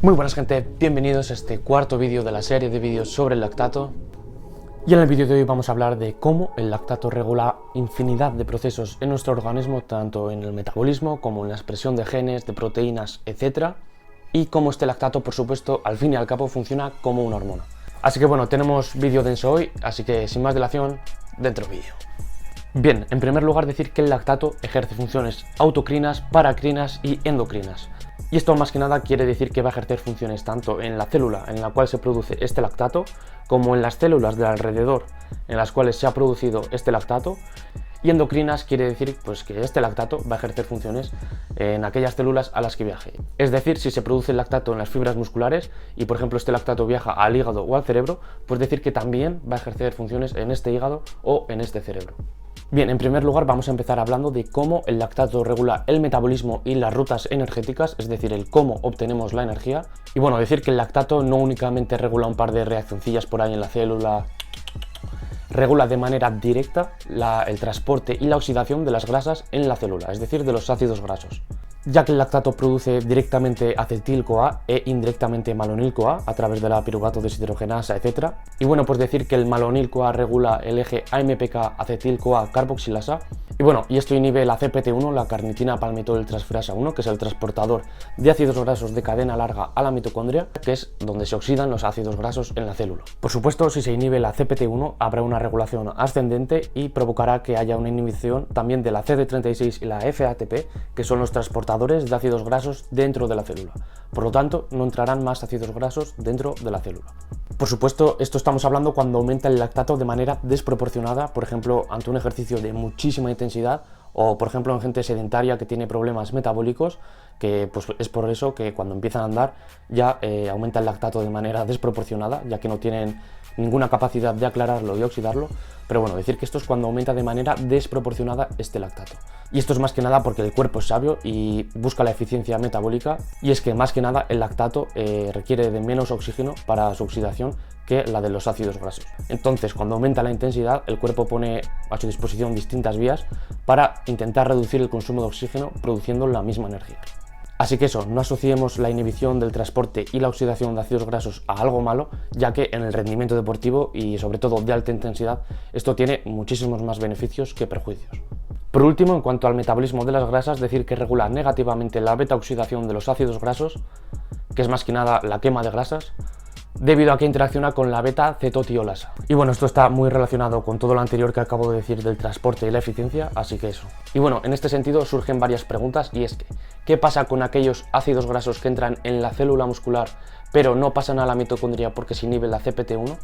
Muy buenas gente, bienvenidos a este cuarto vídeo de la serie de vídeos sobre el lactato. Y en el vídeo de hoy vamos a hablar de cómo el lactato regula infinidad de procesos en nuestro organismo, tanto en el metabolismo como en la expresión de genes, de proteínas, etc. Y cómo este lactato, por supuesto, al fin y al cabo funciona como una hormona. Así que bueno, tenemos vídeo denso hoy, así que sin más dilación, dentro vídeo. Bien, en primer lugar decir que el lactato ejerce funciones autocrinas, paracrinas y endocrinas. Y esto más que nada quiere decir que va a ejercer funciones tanto en la célula en la cual se produce este lactato, como en las células de alrededor en las cuales se ha producido este lactato. Y endocrinas quiere decir pues, que este lactato va a ejercer funciones en aquellas células a las que viaje. Es decir, si se produce el lactato en las fibras musculares y por ejemplo este lactato viaja al hígado o al cerebro, pues decir que también va a ejercer funciones en este hígado o en este cerebro. Bien, en primer lugar vamos a empezar hablando de cómo el lactato regula el metabolismo y las rutas energéticas, es decir, el cómo obtenemos la energía. Y bueno, decir que el lactato no únicamente regula un par de reaccioncillas por ahí en la célula, regula de manera directa el transporte y la oxidación de las grasas en la célula, es decir, de los ácidos grasos, ya que el lactato produce directamente acetil-CoA e indirectamente malonil-CoA a través de la piruvato deshidrogenasa, etc. Y bueno, pues decir que el malonil-CoA regula el eje AMPK acetil-CoA carboxilasa. Y bueno, y esto inhibe la CPT1, la carnitina palmitoltransferasa 1, que es el transportador de ácidos grasos de cadena larga a la mitocondria, que es donde se oxidan los ácidos grasos en la célula. Por supuesto, si se inhibe la CPT1, habrá una regulación ascendente y provocará que haya una inhibición también de la CD36 y la FATP, que son los transportadores de ácidos grasos dentro de la célula. Por lo tanto, no entrarán más ácidos grasos dentro de la célula. Por supuesto, esto estamos hablando cuando aumenta el lactato de manera desproporcionada, por ejemplo, ante un ejercicio de muchísima intensidad o, por ejemplo, en gente sedentaria que tiene problemas metabólicos, que pues, es por eso que cuando empiezan a andar ya aumenta el lactato de manera desproporcionada, ya que no tienen ninguna capacidad de aclararlo y oxidarlo. Pero bueno, decir que esto es cuando aumenta de manera desproporcionada este lactato. Y esto es más que nada porque el cuerpo es sabio y busca la eficiencia metabólica, y es que más que nada el lactato requiere de menos oxígeno para su oxidación que la de los ácidos grasos. Entonces, cuando aumenta la intensidad, el cuerpo pone a su disposición distintas vías para intentar reducir el consumo de oxígeno produciendo la misma energía. Así que eso, no asociemos la inhibición del transporte y la oxidación de ácidos grasos a algo malo, ya que en el rendimiento deportivo y sobre todo de alta intensidad, esto tiene muchísimos más beneficios que perjuicios. Por último, en cuanto al metabolismo de las grasas, decir que regula negativamente la beta-oxidación de los ácidos grasos, que es más que nada la quema de grasas, debido a que interacciona con la beta-cetotiolasa. Y bueno, esto está muy relacionado con todo lo anterior que acabo de decir del transporte y la eficiencia, así que eso. Y bueno, en este sentido surgen varias preguntas, y es que, ¿qué pasa con aquellos ácidos grasos que entran en la célula muscular pero no pasan a la mitocondria porque se inhibe la CPT1?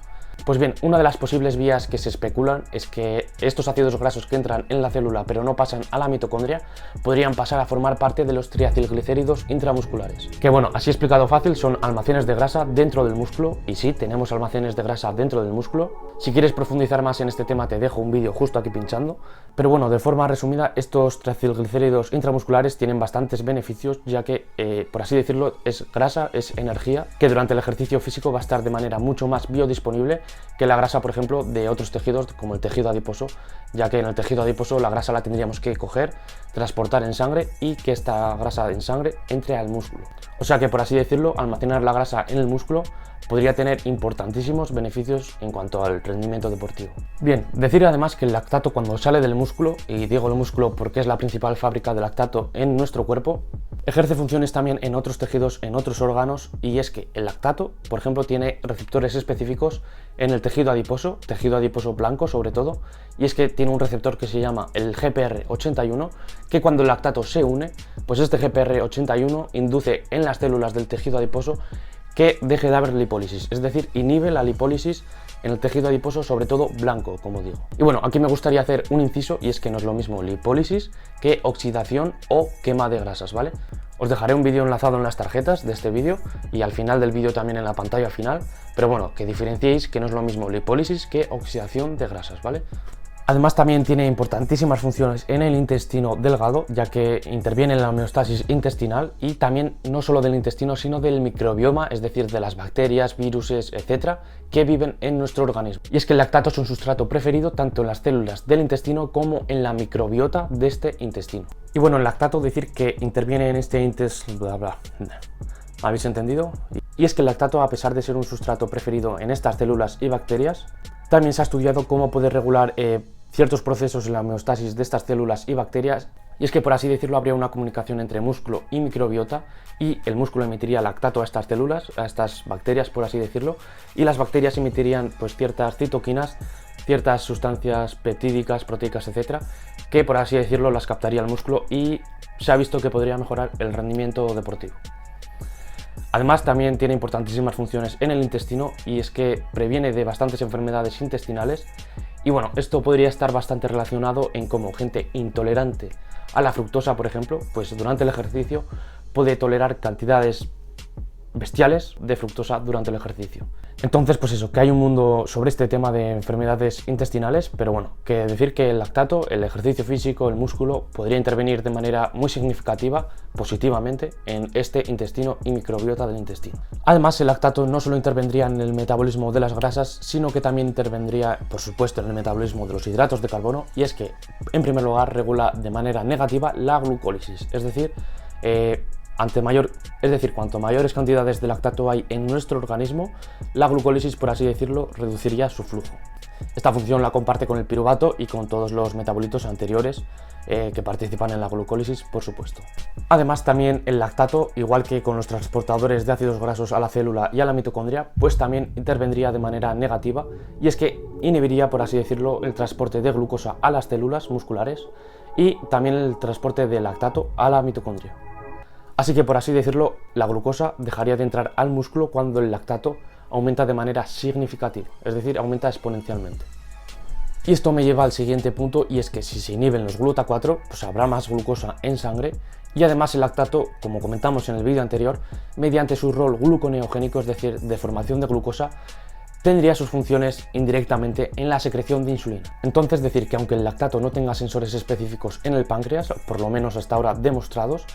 Pues bien, una de las posibles vías que se especulan es que estos ácidos grasos que entran en la célula pero no pasan a la mitocondria podrían pasar a formar parte de los triacilglicéridos intramusculares. Que bueno, así explicado fácil, son almacenes de grasa dentro del músculo, y sí, tenemos almacenes de grasa dentro del músculo. Si quieres profundizar más en este tema te dejo un vídeo justo aquí pinchando, pero bueno, de forma resumida, estos triacilglicéridos intramusculares tienen bastantes beneficios, ya que, por así decirlo, es grasa, es energía, que durante el ejercicio físico va a estar de manera mucho más biodisponible que la grasa, por ejemplo, de otros tejidos como el tejido adiposo, ya que en el tejido adiposo la grasa la tendríamos que coger, transportar en sangre y que esta grasa en sangre entre al músculo. O sea que, por así decirlo, almacenar la grasa en el músculo podría tener importantísimos beneficios en cuanto al rendimiento deportivo. Bien, decir además que el lactato cuando sale del músculo, y digo el músculo porque es la principal fábrica de lactato en nuestro cuerpo, ejerce funciones también en otros tejidos, en otros órganos, y es que el lactato, por ejemplo, tiene receptores específicos en el tejido adiposo blanco sobre todo, y es que tiene un receptor que se llama el GPR81, que cuando el lactato se une, pues este GPR81 induce en las células del tejido adiposo que deje de haber lipólisis, es decir, inhibe la lipólisis en el tejido adiposo, sobre todo blanco, como digo. Y bueno, aquí me gustaría hacer un inciso, y es que no es lo mismo lipólisis que oxidación o quema de grasas, ¿vale? Os dejaré un vídeo enlazado en las tarjetas de este vídeo y al final del vídeo también en la pantalla final, pero bueno, que diferenciéis que no es lo mismo lipólisis que oxidación de grasas, ¿vale? Además también tiene importantísimas funciones en el intestino delgado, ya que interviene en la homeostasis intestinal y también no solo del intestino, sino del microbioma, es decir, de las bacterias, viruses, etcétera, que viven en nuestro organismo. Y es que el lactato es un sustrato preferido tanto en las células del intestino como en la microbiota de este intestino. Y bueno, el lactato, decir que interviene en este ¿Habéis entendido? Y es que el lactato, a pesar de ser un sustrato preferido en estas células y bacterias, también se ha estudiado cómo puede regular ciertos procesos en la homeostasis de estas células y bacterias. Y es que, por así decirlo, habría una comunicación entre músculo y microbiota, y el músculo emitiría lactato a estas células, a estas bacterias, por así decirlo, y las bacterias emitirían pues ciertas citoquinas, ciertas sustancias peptídicas, proteicas, etcétera, que, por así decirlo, las captaría el músculo, y se ha visto que podría mejorar el rendimiento deportivo. Además, también tiene importantísimas funciones en el intestino, y es que previene de bastantes enfermedades intestinales. Y bueno, esto podría estar bastante relacionado en cómo gente intolerante a la fructosa, por ejemplo, pues durante el ejercicio puede tolerar cantidades bestiales de fructosa durante el ejercicio. Entonces, pues eso, que hay un mundo sobre este tema de enfermedades intestinales, pero bueno, que decir que el lactato, el ejercicio físico, el músculo, podría intervenir de manera muy significativa, positivamente, en este intestino y microbiota del intestino. Además, el lactato no solo intervendría en el metabolismo de las grasas, sino que también intervendría, por supuesto, en el metabolismo de los hidratos de carbono, y es que, en primer lugar, regula de manera negativa la glucólisis, es decir, cuanto mayores cantidades de lactato hay en nuestro organismo, la glucólisis, por así decirlo, reduciría su flujo. Esta función la comparte con el piruvato y con todos los metabolitos anteriores que participan en la glucólisis, por supuesto. Además, también el lactato, igual que con los transportadores de ácidos grasos a la célula y a la mitocondria, pues también intervendría de manera negativa, y es que inhibiría, por así decirlo, el transporte de glucosa a las células musculares y también el transporte de lactato a la mitocondria. Así que, por así decirlo, la glucosa dejaría de entrar al músculo cuando el lactato aumenta de manera significativa, es decir, aumenta exponencialmente. Y esto me lleva al siguiente punto, y es que si se inhiben los GLUTA4, pues habrá más glucosa en sangre, y además el lactato, como comentamos en el vídeo anterior, mediante su rol gluconeogénico, es decir, de formación de glucosa, tendría sus funciones indirectamente en la secreción de insulina. Entonces, decir que aunque el lactato no tenga sensores específicos en el páncreas, por lo menos hasta ahora demostrados,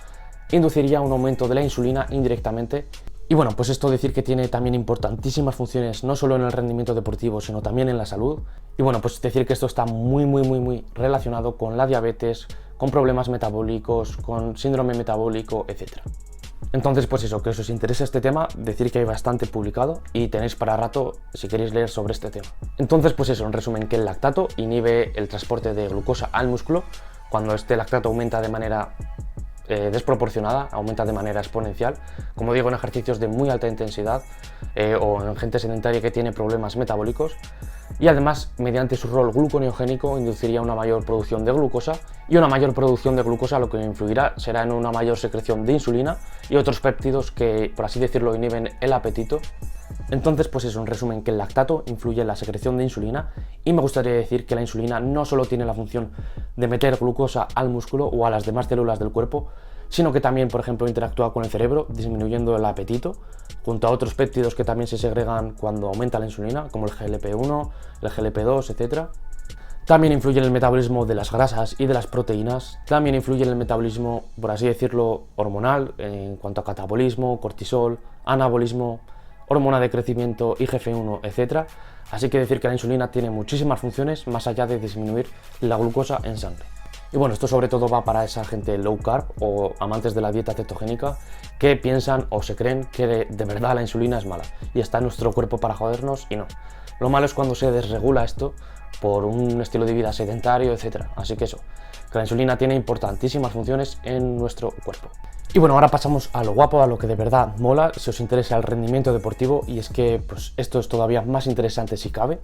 induciría un aumento de la insulina indirectamente. Y bueno, pues esto decir que tiene también importantísimas funciones, no solo en el rendimiento deportivo, sino también en la salud. Y bueno, pues decir que esto está muy relacionado con la diabetes, con problemas metabólicos, con síndrome metabólico, etc. Entonces, pues eso, que os interesa este tema, decir que hay bastante publicado y tenéis para rato si queréis leer sobre este tema. Entonces, pues eso, en resumen, que el lactato inhibe el transporte de glucosa al músculo. Cuando este lactato aumenta de manera desproporcionada, aumenta de manera exponencial, como digo, en ejercicios de muy alta intensidad o en gente sedentaria que tiene problemas metabólicos, y además, mediante su rol gluconeogénico, induciría una mayor producción de glucosa, y una mayor producción de glucosa lo que influirá será en una mayor secreción de insulina y otros péptidos que, por así decirlo, inhiben el apetito. Entonces, pues eso, en resumen, que el lactato influye en la secreción de insulina, y me gustaría decir que la insulina no solo tiene la función de meter glucosa al músculo o a las demás células del cuerpo, sino que también, por ejemplo, interactúa con el cerebro, disminuyendo el apetito, junto a otros péptidos que también se segregan cuando aumenta la insulina, como el GLP-1, el GLP-2, etc. También influye en el metabolismo de las grasas y de las proteínas, también influye en el metabolismo, por así decirlo, hormonal, en cuanto a catabolismo, cortisol, anabolismo, hormona de crecimiento, IGF-1, etc. Así que decir que la insulina tiene muchísimas funciones más allá de disminuir la glucosa en sangre. Y bueno, esto sobre todo va para esa gente low carb o amantes de la dieta cetogénica que piensan o se creen que de verdad la insulina es mala y está en nuestro cuerpo para jodernos, y no. Lo malo es cuando se desregula esto por un estilo de vida sedentario, etc. Así que eso, que la insulina tiene importantísimas funciones en nuestro cuerpo. Y bueno, ahora pasamos a lo guapo, a lo que de verdad mola, si os interesa el rendimiento deportivo, y es que pues, esto es todavía más interesante si cabe.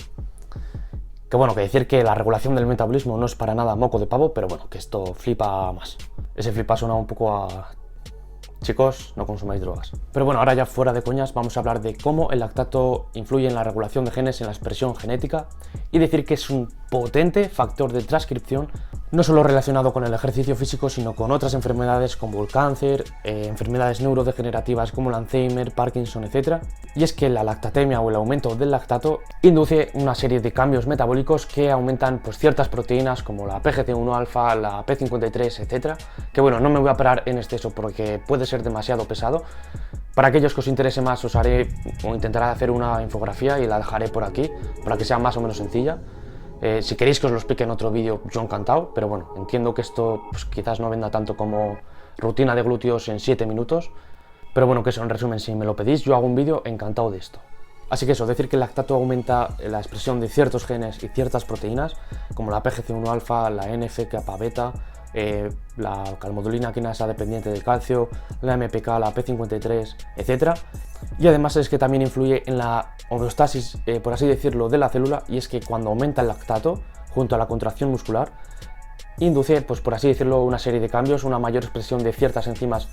Que bueno, que decir que la regulación del metabolismo no es para nada moco de pavo, pero bueno, que esto flipa más. Ese flipa suena un poco a... chicos, no consumáis drogas. Pero bueno, ahora ya fuera de coñas, vamos a hablar de cómo el lactato influye en la regulación de genes, en la expresión genética, y decir que es un potente factor de transcripción, no solo relacionado con el ejercicio físico, sino con otras enfermedades como el cáncer, enfermedades neurodegenerativas como el Alzheimer, Parkinson, etc. Y es que la lactatemia o el aumento del lactato induce una serie de cambios metabólicos que aumentan pues, ciertas proteínas como la PGC1-alfa, la P53, etc. Que bueno, no me voy a parar en exceso porque puede ser demasiado pesado. Para aquellos que os interese más, os haré o intentaré hacer una infografía y la dejaré por aquí para que sea más o menos sencilla. Si queréis que os lo explique en otro vídeo, yo encantado, pero bueno, entiendo que esto pues, quizás no venda tanto como rutina de glúteos en 7 minutos, Pero bueno, que eso, en resumen, si me lo pedís, yo hago un vídeo encantado de esto. Así que eso, decir que el lactato aumenta la expresión de ciertos genes y ciertas proteínas, como la PGC1-alfa, la NF-kappa-beta, la calmodulina quinasa dependiente del calcio, la MPK, la P53, etc. Y además es que también influye en la homeostasis, por así decirlo, de la célula, y es que cuando aumenta el lactato, junto a la contracción muscular, induce, pues por así decirlo, una serie de cambios, una mayor expresión de ciertas enzimas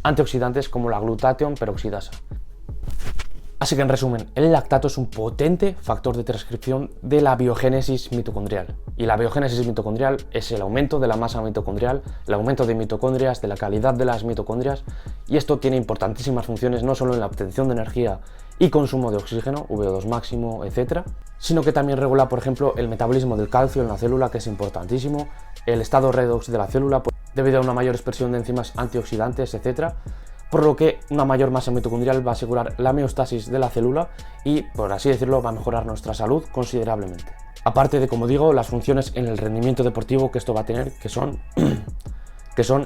antioxidantes como la glutatión peroxidasa. Así que en resumen, el lactato es un potente factor de transcripción de la biogénesis mitocondrial. Y la biogénesis mitocondrial es el aumento de la masa mitocondrial, el aumento de mitocondrias, de la calidad de las mitocondrias, y esto tiene importantísimas funciones no solo en la obtención de energía y consumo de oxígeno, VO2 máximo, etc., sino que también regula, por ejemplo, el metabolismo del calcio en la célula, que es importantísimo, el estado redox de la célula, debido a una mayor expresión de enzimas antioxidantes, etc., por lo que una mayor masa mitocondrial va a asegurar la homeostasis de la célula y, por así decirlo, va a mejorar nuestra salud considerablemente. Aparte de, como digo, las funciones en el rendimiento deportivo que esto va a tener, que son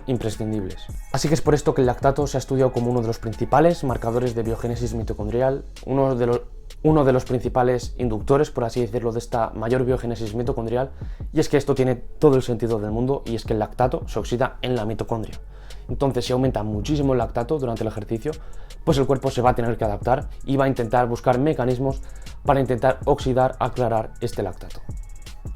imprescindibles. Así que es por esto que el lactato se ha estudiado como uno de los principales marcadores de biogénesis mitocondrial, uno de los principales inductores, por así decirlo, de esta mayor biogénesis mitocondrial, y es que esto tiene todo el sentido del mundo, y es que el lactato se oxida en la mitocondria. Entonces, si aumenta muchísimo el lactato durante el ejercicio, pues el cuerpo se va a tener que adaptar y va a intentar buscar mecanismos para intentar oxidar, aclarar este lactato.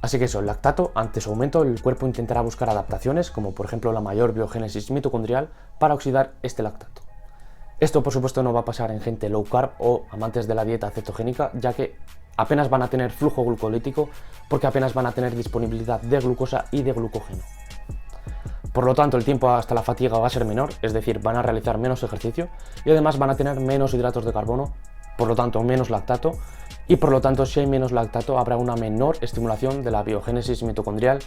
Así que eso, el lactato, ante su aumento, el cuerpo intentará buscar adaptaciones, como por ejemplo la mayor biogénesis mitocondrial, para oxidar este lactato. Esto, por supuesto, no va a pasar en gente low carb o amantes de la dieta cetogénica, ya que apenas van a tener flujo glucolítico, porque apenas van a tener disponibilidad de glucosa y de glucógeno. Por lo tanto, el tiempo hasta la fatiga va a ser menor, es decir, van a realizar menos ejercicio y además van a tener menos hidratos de carbono, por lo tanto menos lactato, y por lo tanto si hay menos lactato habrá una menor estimulación de la biogénesis mitocondrial,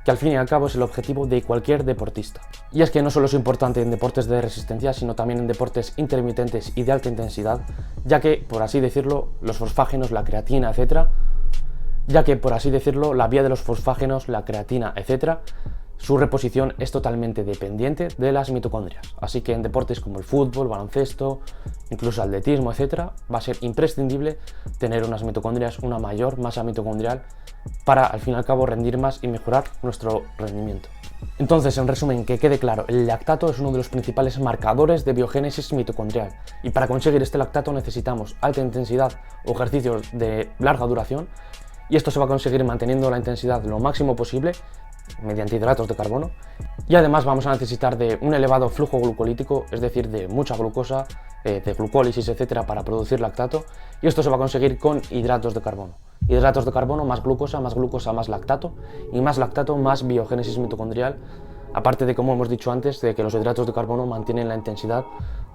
que al fin y al cabo es el objetivo de cualquier deportista. Y es que no solo es importante en deportes de resistencia, sino también en deportes intermitentes y de alta intensidad, ya que, por así decirlo, los fosfágenos, la creatina, etc., la vía de los fosfágenos, la creatina, etc., su reposición es totalmente dependiente de las mitocondrias, así que en deportes como el fútbol, baloncesto, incluso atletismo, etc., va a ser imprescindible tener unas mitocondrias, una mayor masa mitocondrial, para al fin y al cabo rendir más y mejorar nuestro rendimiento. Entonces, en resumen, que quede claro, el lactato es uno de los principales marcadores de biogénesis mitocondrial, y para conseguir este lactato necesitamos alta intensidad o ejercicios de larga duración, y esto se va a conseguir manteniendo la intensidad lo máximo posible mediante hidratos de carbono, y además vamos a necesitar de un elevado flujo glucolítico, es decir, de mucha glucosa, de glucólisis, etcétera, para producir lactato, y esto se va a conseguir con hidratos de carbono. Hidratos de carbono más glucosa más lactato, y más lactato más biogénesis mitocondrial, aparte de, como hemos dicho antes, de que los hidratos de carbono mantienen la intensidad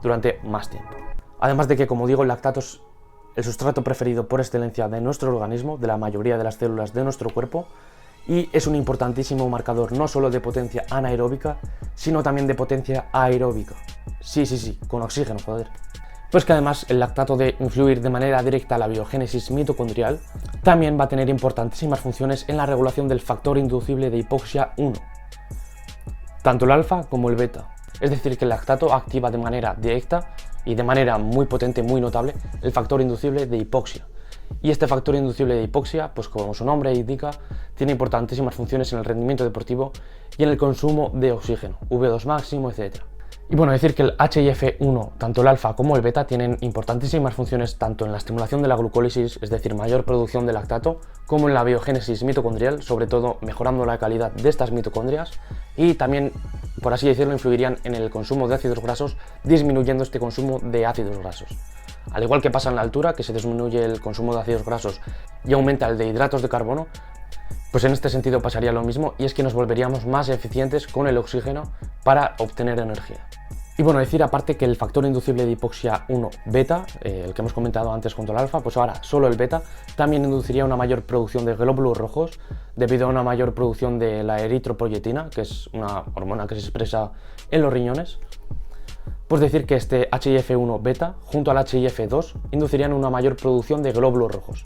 durante más tiempo. Además de que, como digo, el lactato es el sustrato preferido por excelencia de nuestro organismo, de la mayoría de las células de nuestro cuerpo, y es un importantísimo marcador no solo de potencia anaeróbica, sino también de potencia aeróbica. Sí, con oxígeno, joder. Pues que además el lactato, de influir de manera directa a la biogénesis mitocondrial, también va a tener importantísimas funciones en la regulación del factor inducible de hipoxia 1, tanto el alfa como el beta. Es decir, que el lactato activa de manera directa y de manera muy potente, muy notable, el factor inducible de hipoxia. Y este factor inducible de hipoxia, pues como su nombre indica, tiene importantísimas funciones en el rendimiento deportivo y en el consumo de oxígeno, VO2 máximo, etc. Y bueno, decir que el HIF1, tanto el alfa como el beta, tienen importantísimas funciones tanto en la estimulación de la glucólisis, es decir, mayor producción de lactato, como en la biogénesis mitocondrial, sobre todo mejorando la calidad de estas mitocondrias, y también, por así decirlo, influirían en el consumo de ácidos grasos, disminuyendo este consumo de ácidos grasos. Al igual que pasa en la altura, que se disminuye el consumo de ácidos grasos y aumenta el de hidratos de carbono, pues en este sentido pasaría lo mismo, y es que nos volveríamos más eficientes con el oxígeno para obtener energía. Y bueno, decir aparte que el factor inducible de hipoxia 1 beta, el que hemos comentado antes junto al alfa, pues ahora solo el beta también induciría una mayor producción de glóbulos rojos debido a una mayor producción de la eritropoyetina, que es una hormona que se expresa en los riñones. Pues decir que este HIF1 beta junto al HIF2 inducirían una mayor producción de glóbulos rojos.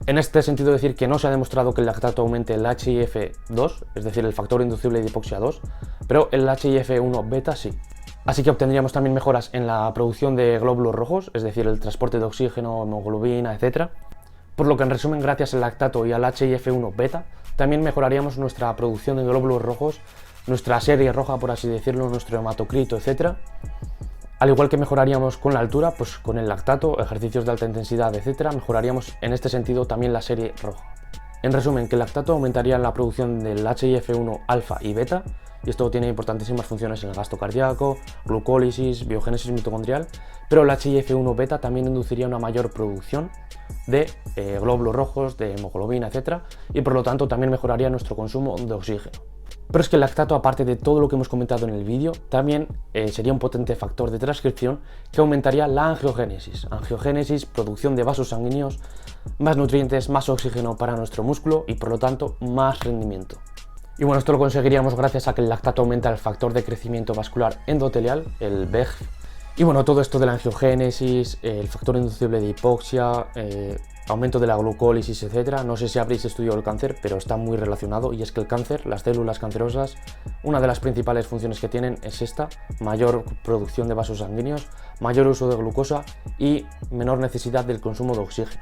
En este sentido, decir que no se ha demostrado que el lactato aumente el HIF2, es decir, el factor inducible de hipoxia 2, pero el HIF1 beta sí. Así que obtendríamos también mejoras en la producción de glóbulos rojos, es decir, el transporte de oxígeno, hemoglobina, etc. Por lo que en resumen, gracias al lactato y al HIF1 beta, también mejoraríamos nuestra producción de glóbulos rojos, nuestra serie roja, por así decirlo, nuestro hematocrito, etc. Al igual que mejoraríamos con la altura, pues con el lactato, ejercicios de alta intensidad, etc., mejoraríamos en este sentido también la serie roja. En resumen, que el lactato aumentaría la producción del HIF1 alfa y beta, y esto tiene importantísimas funciones en el gasto cardíaco, glucólisis, biogénesis mitocondrial, pero el HIF1 beta también induciría una mayor producción de glóbulos rojos, de hemoglobina, etc., y por lo tanto también mejoraría nuestro consumo de oxígeno. Pero es que el lactato, aparte de todo lo que hemos comentado en el vídeo, también sería un potente factor de transcripción que aumentaría la angiogénesis. Angiogénesis, producción de vasos sanguíneos, más nutrientes, más oxígeno para nuestro músculo y por lo tanto más rendimiento. Y bueno, esto lo conseguiríamos gracias a que el lactato aumenta el factor de crecimiento vascular endotelial, el VEGF. Y bueno, todo esto de la angiogénesis, el factor inducible de hipoxia, aumento de la glucólisis, etc. No sé si habréis estudiado el cáncer, pero está muy relacionado, y es que el cáncer, las células cancerosas, una de las principales funciones que tienen es esta: mayor producción de vasos sanguíneos, mayor uso de glucosa y menor necesidad del consumo de oxígeno.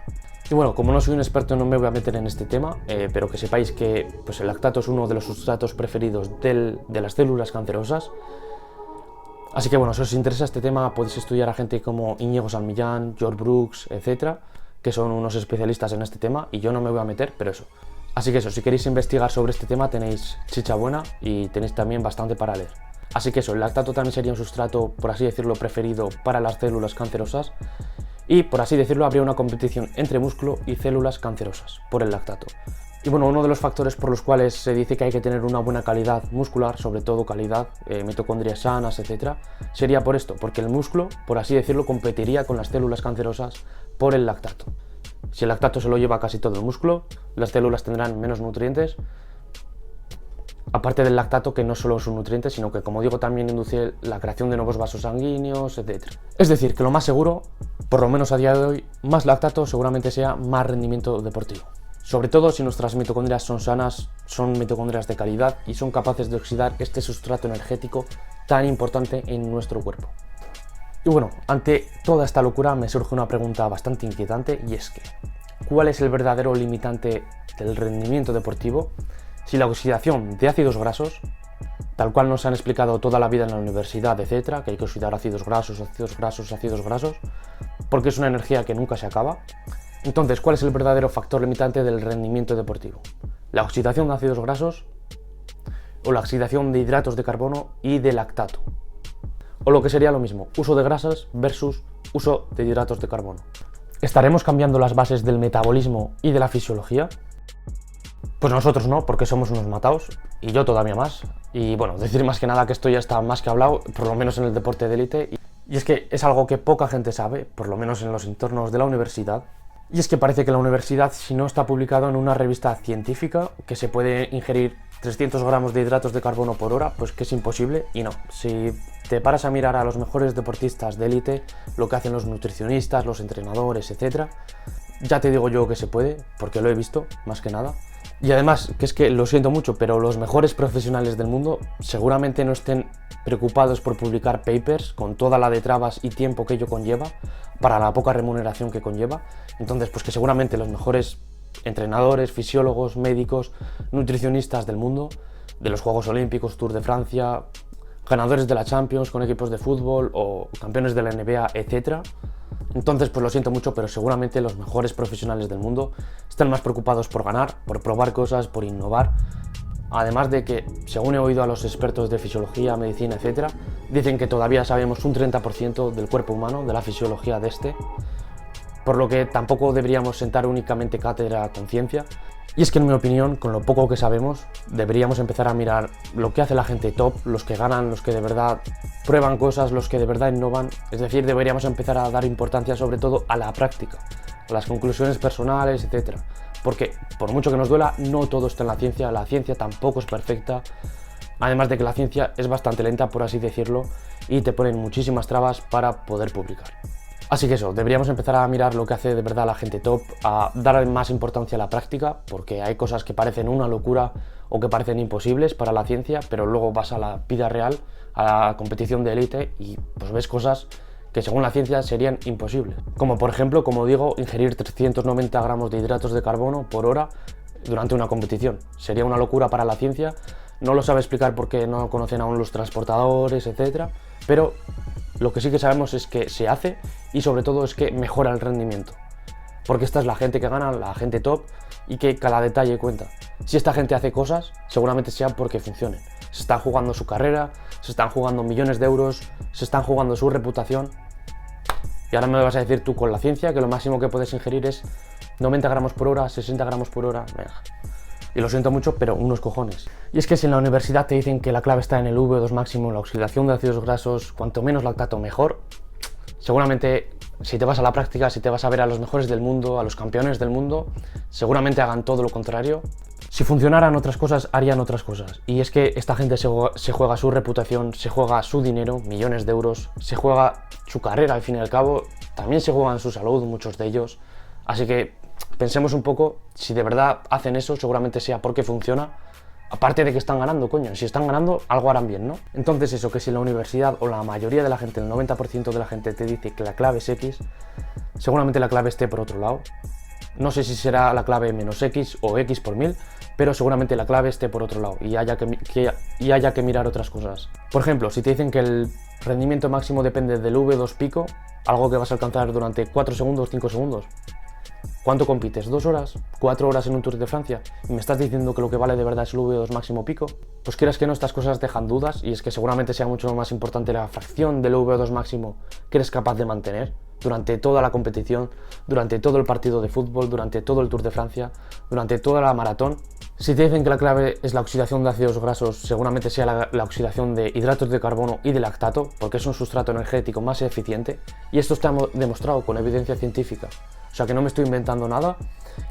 Y bueno, como no soy un experto no me voy a meter en este tema, pero que sepáis que pues, el lactato es uno de los sustratos preferidos de las células cancerosas. Así que bueno, si os interesa este tema podéis estudiar a gente como Íñigo San Millán, George Brooks, etc., que son unos especialistas en este tema, y yo no me voy a meter, pero eso. Así que eso, si queréis investigar sobre este tema tenéis chicha buena y tenéis también bastante para leer. Así que eso, el lactato también sería un sustrato, por así decirlo, preferido para las células cancerosas, y por así decirlo habría una competición entre músculo y células cancerosas por el lactato. Y bueno, uno de los factores por los cuales se dice que hay que tener una buena calidad muscular, sobre todo calidad, mitocondrias sanas, etc., sería por esto, porque el músculo, por así decirlo, competiría con las células cancerosas por el lactato. Si el lactato se lo lleva casi todo el músculo, las células tendrán menos nutrientes, aparte del lactato, que no solo es un nutriente, sino que, como digo, también induce la creación de nuevos vasos sanguíneos, etc. Es decir, que lo más seguro, por lo menos a día de hoy, más lactato seguramente sea más rendimiento deportivo. Sobre todo si nuestras mitocondrias son sanas, son mitocondrias de calidad y son capaces de oxidar este sustrato energético tan importante en nuestro cuerpo. Y bueno, ante toda esta locura me surge una pregunta bastante inquietante, y es que ¿cuál es el verdadero limitante del rendimiento deportivo si la oxidación de ácidos grasos, tal cual nos han explicado toda la vida en la universidad, etcétera, que hay que oxidar ácidos grasos, porque es una energía que nunca se acaba? Entonces, ¿cuál es el verdadero factor limitante del rendimiento deportivo? ¿La oxidación de ácidos grasos o la oxidación de hidratos de carbono y de lactato? O lo que sería lo mismo, uso de grasas versus uso de hidratos de carbono. ¿Estaremos cambiando las bases del metabolismo y de la fisiología? Pues nosotros no, porque somos unos mataos, y yo todavía más. Y bueno, decir más que nada que esto ya está más que hablado, por lo menos en el deporte de élite. Y es que es algo que poca gente sabe, por lo menos en los entornos de la universidad. Y es que parece que la universidad, si no está publicado en una revista científica que se puede ingerir 300 gramos de hidratos de carbono por hora, pues que es imposible. Y no, si te paras a mirar a los mejores deportistas de élite, lo que hacen los nutricionistas, los entrenadores, etc., ya te digo yo que se puede, porque lo he visto, más que nada. Y además, que es que lo siento mucho, pero los mejores profesionales del mundo seguramente no estén preocupados por publicar papers con toda la de trabas y tiempo que ello conlleva, para la poca remuneración que conlleva. Entonces, pues que seguramente los mejores entrenadores, fisiólogos, médicos, nutricionistas del mundo, de los Juegos Olímpicos, Tour de Francia, ganadores de la Champions con equipos de fútbol o campeones de la NBA, etc. Entonces, pues lo siento mucho, pero seguramente los mejores profesionales del mundo están más preocupados por ganar, por probar cosas, por innovar. Además de que, según he oído a los expertos de fisiología, medicina, etc., dicen que todavía sabemos un 30% del cuerpo humano, de la fisiología de este, por lo que tampoco deberíamos sentar únicamente cátedra con ciencia. Y es que, en mi opinión, con lo poco que sabemos, deberíamos empezar a mirar lo que hace la gente top, los que ganan, los que de verdad prueban cosas, los que de verdad innovan. Es decir, deberíamos empezar a dar importancia sobre todo a la práctica, a las conclusiones personales, etc. Porque, por mucho que nos duela, no todo está en la ciencia tampoco es perfecta. Además de que la ciencia es bastante lenta, por así decirlo, y te ponen muchísimas trabas para poder publicar. Así que eso, deberíamos empezar a mirar lo que hace de verdad la gente top, a dar más importancia a la práctica, porque hay cosas que parecen una locura o que parecen imposibles para la ciencia, pero luego vas a la vida real, a la competición de élite y pues ves cosas que según la ciencia serían imposibles. Como por ejemplo, como digo, ingerir 390 gramos de hidratos de carbono por hora durante una competición. Sería una locura para la ciencia, no lo sabe explicar porque no conocen aún los transportadores, etc. Pero lo que sí que sabemos es que se hace y sobre todo es que mejora el rendimiento. Porque esta es la gente que gana, la gente top y que cada detalle cuenta. Si esta gente hace cosas, seguramente sea porque funcionen. Se están jugando su carrera, se están jugando millones de euros, se están jugando su reputación. Y ahora me vas a decir tú con la ciencia que lo máximo que puedes ingerir es 90 gramos por hora, 60 gramos por hora. Venga. Y lo siento mucho, pero unos cojones. Y es que si en la universidad te dicen que la clave está en el VO2 máximo, la oxidación de ácidos grasos, cuanto menos lactato mejor, seguramente si te vas a la práctica, si te vas a ver a los mejores del mundo, a los campeones del mundo, seguramente hagan todo lo contrario. Si funcionaran otras cosas, harían otras cosas. Y es que esta gente se juega su reputación, se juega su dinero, millones de euros, se juega su carrera al fin y al cabo, también se juegan su salud, muchos de ellos. Así que pensemos un poco, si de verdad hacen eso, seguramente sea porque funciona. Aparte de que están ganando, coño, si están ganando, algo harán bien, ¿no? Entonces eso, que si la universidad o la mayoría de la gente, el 90% de la gente te dice que la clave es X, seguramente la clave esté por otro lado. No sé si será la clave menos X o X por 1000, pero seguramente la clave esté por otro lado y haya que mirar otras cosas. Por ejemplo, si te dicen que el rendimiento máximo depende del V2 pico, algo que vas a alcanzar durante 4 segundos, 5 segundos, ¿cuánto compites? ¿2 horas? ¿4 horas en un Tour de Francia? ¿Y me estás diciendo que lo que vale de verdad es el V2 máximo pico? Pues quieras que no, estas cosas dejan dudas y es que seguramente sea mucho más importante la fracción del V2 máximo que eres capaz de mantener durante toda la competición, durante todo el partido de fútbol, durante todo el Tour de Francia, durante toda la maratón. Si te dicen que la clave es la oxidación de ácidos grasos, seguramente sea la oxidación de hidratos de carbono y de lactato, porque es un sustrato energético más eficiente y esto está demostrado con evidencia científica. O sea que no me estoy inventando nada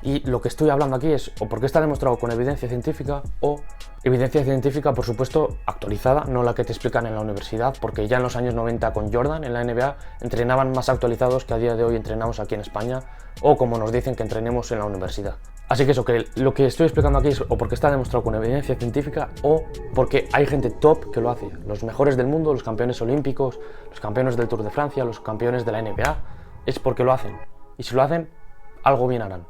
y lo que estoy hablando aquí es o porque está demostrado con evidencia científica o evidencia científica, por supuesto, actualizada, no la que te explican en la universidad, porque ya en los años 90 con Jordan en la NBA entrenaban más actualizados que a día de hoy entrenamos aquí en España o como nos dicen que entrenemos en la universidad. Así que eso, que lo que estoy explicando aquí es o porque está demostrado con evidencia científica o porque hay gente top que lo hace. Los mejores del mundo, los campeones olímpicos, los campeones del Tour de Francia, los campeones de la NBA, es porque lo hacen. Y si lo hacen, algo bien harán.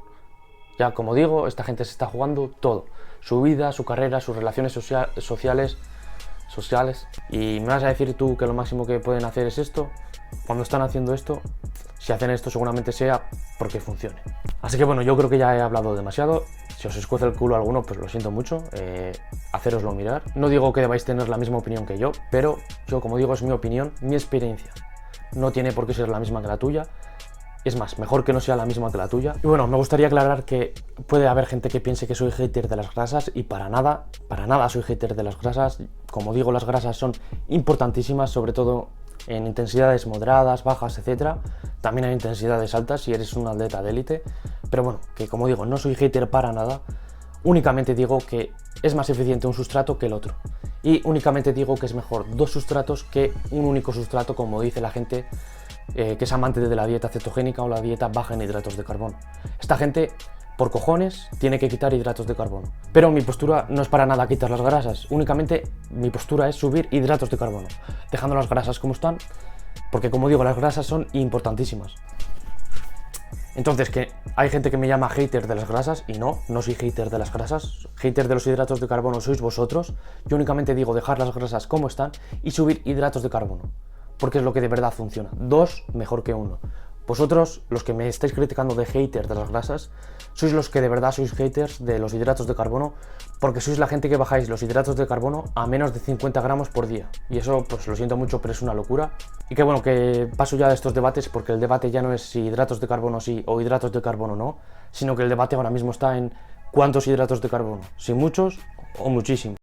Ya como digo, esta gente se está jugando todo. Su vida, su carrera, sus relaciones sociales. Y me vas a decir tú que lo máximo que pueden hacer es esto. Cuando están haciendo esto, si hacen esto seguramente sea porque funcione. Así que bueno, yo creo que ya he hablado demasiado. Si os escuece el culo alguno, pues lo siento mucho. Hacéroslo mirar. No digo que debáis tener la misma opinión que yo, pero yo, como digo, es mi opinión, mi experiencia. No tiene por qué ser la misma que la tuya. Es más, mejor que no sea la misma que la tuya. Y bueno, me gustaría aclarar que puede haber gente que piense que soy hater de las grasas y para nada soy hater de las grasas. Como digo, las grasas son importantísimas, sobre todo en intensidades moderadas, bajas, etc. También hay intensidades altas si eres un atleta de élite. Pero bueno, que como digo, no soy hater para nada. Únicamente digo que es más eficiente un sustrato que el otro. Y únicamente digo que es mejor dos sustratos que un único sustrato, como dice la gente que es amante de la dieta cetogénica o la dieta baja en hidratos de carbono. Esta gente, por cojones, tiene que quitar hidratos de carbono. Pero mi postura no es para nada quitar las grasas, únicamente mi postura es subir hidratos de carbono, dejando las grasas como están, porque como digo, las grasas son importantísimas. Entonces, que hay gente que me llama hater de las grasas y no soy hater de las grasas. Hater de los hidratos de carbono sois vosotros. Yo únicamente digo dejar las grasas como están y subir hidratos de carbono, porque es lo que de verdad funciona. 2 mejor que 1. Vosotros, los que me estáis criticando de hater de las grasas, sois los que de verdad sois haters de los hidratos de carbono, porque sois la gente que bajáis los hidratos de carbono a menos de 50 gramos por día. Y eso, pues lo siento mucho, pero es una locura. Y que bueno, que paso ya de estos debates, porque el debate ya no es si hidratos de carbono sí o hidratos de carbono no, sino que el debate ahora mismo está en cuántos hidratos de carbono, si muchos o muchísimos.